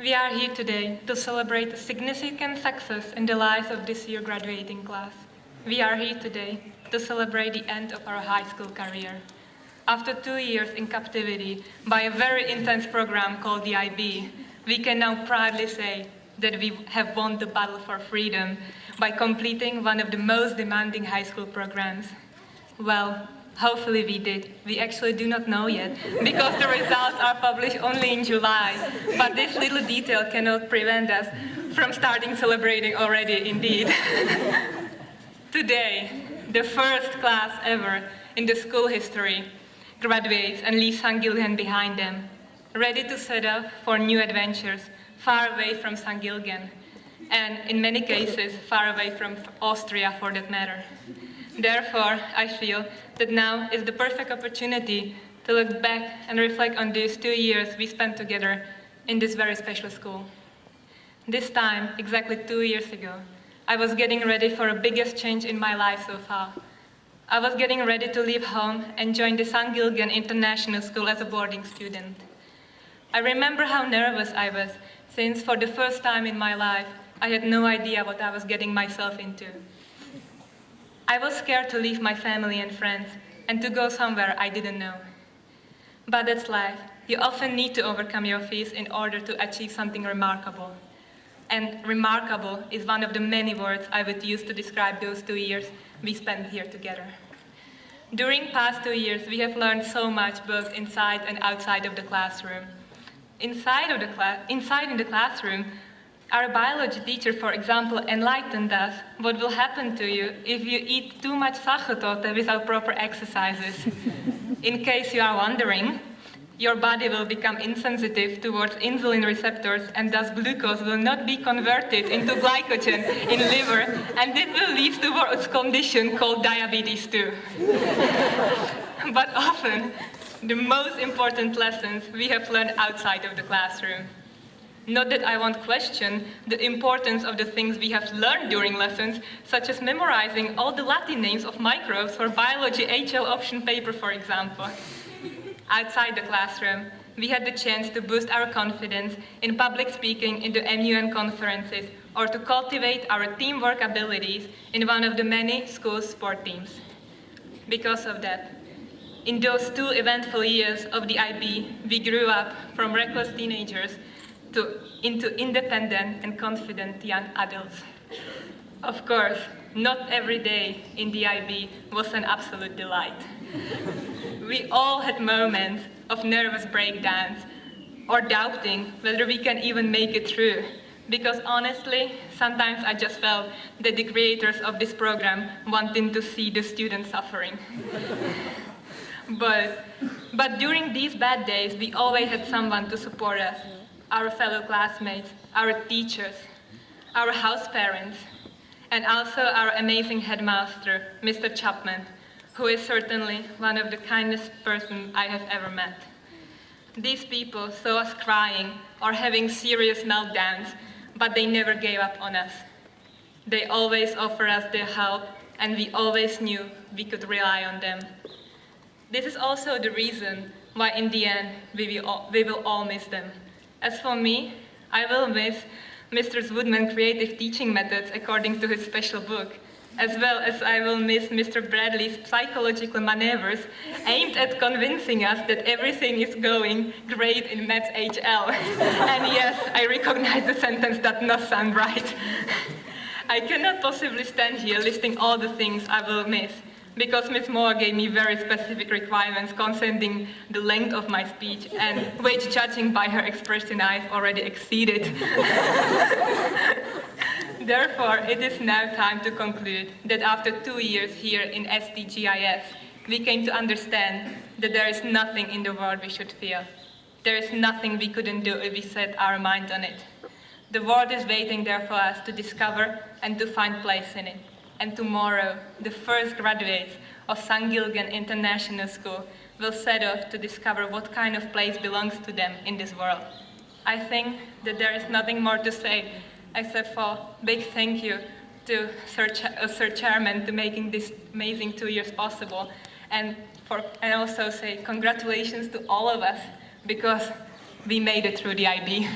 We are here today to celebrate a significant success in the lives of this year's graduating class. We are here today to celebrate the end of our high school career. After 2 years in captivity by a very intense program called the IB, we can now proudly say that we have won the battle for freedom by completing one of the most demanding high school programs. Well, hopefully we did. We actually do not know yet, because the results are published only in July. But this little detail cannot prevent us from starting celebrating already, indeed. Today, the first class ever in the school history graduates and leaves St. Gilgen behind them, ready to set off for new adventures, far away from St. Gilgen, and in many cases, far away from Austria for that matter. Therefore, I feel that now is the perfect opportunity to look back and reflect on these 2 years we spent together in this very special school. This time, exactly 2 years ago, I was getting ready for the biggest change in my life so far. I was getting ready to leave home and join the St. Gilgen International School as a boarding student. I remember how nervous I was, since for the first time in my life, I had no idea what I was getting myself into. I was scared to leave my family and friends and to go somewhere I didn't know. But that's life. You often need to overcome your fears in order to achieve something remarkable. And remarkable is one of the many words I would use to describe those 2 years we spent here together. During past 2 years, we have learned so much both inside and outside of the classroom. Inside in the classroom, our biology teacher, for example, enlightened us what will happen to you if you eat too much sachertorte without proper exercises. In case you are wondering, your body will become insensitive towards insulin receptors, and thus glucose will not be converted into glycogen in liver, and this will lead to a condition called diabetes too. But often, the most important lessons we have learned outside of the classroom. Not that I won't question the importance of the things we have learned during lessons, such as memorizing all the Latin names of microbes for biology HL option paper, for example. Outside the classroom, we had the chance to boost our confidence in public speaking in the MUN conferences, or to cultivate our teamwork abilities in one of the many school sport teams. Because of that, in those 2 eventful years of the IB, we grew up from reckless teenagers into independent and confident young adults. Of course, not every day in the IB was an absolute delight. We all had moments of nervous breakdowns or doubting whether we can even make it through, because honestly, sometimes I just felt that the creators of this program wanted to see the students suffering. But during these bad days, we always had someone to support us. Our fellow classmates, our teachers, our house parents, and also our amazing headmaster, Mr. Chapman, who is certainly one of the kindest persons I have ever met. These people saw us crying or having serious meltdowns, but they never gave up on us. They always offered us their help, and we always knew we could rely on them. This is also the reason why in the end we will all miss them. As for me, I will miss Mr. Woodman's creative teaching methods according to his special book, as well as I will miss Mr. Bradley's psychological maneuvers aimed at convincing us that everything is going great in Maths HL. And yes, I recognize the sentence that does not sound right. I cannot possibly stand here listing all the things I will miss, because Ms. Moore gave me very specific requirements concerning the length of my speech, and which, judging by her expression, I've already exceeded. Therefore, it is now time to conclude that after 2 years here in STGIS, we came to understand that there is nothing in the world we should fear. There is nothing we couldn't do if we set our mind on it. The world is waiting there for us to discover and to find place in it. And tomorrow, the first graduates of St. Gilgen International School will set off to discover what kind of place belongs to them in this world. I think that there is nothing more to say except for big thank you to Sir Chairman to making this amazing 2 years possible, and also say congratulations to all of us, because we made it through the IB.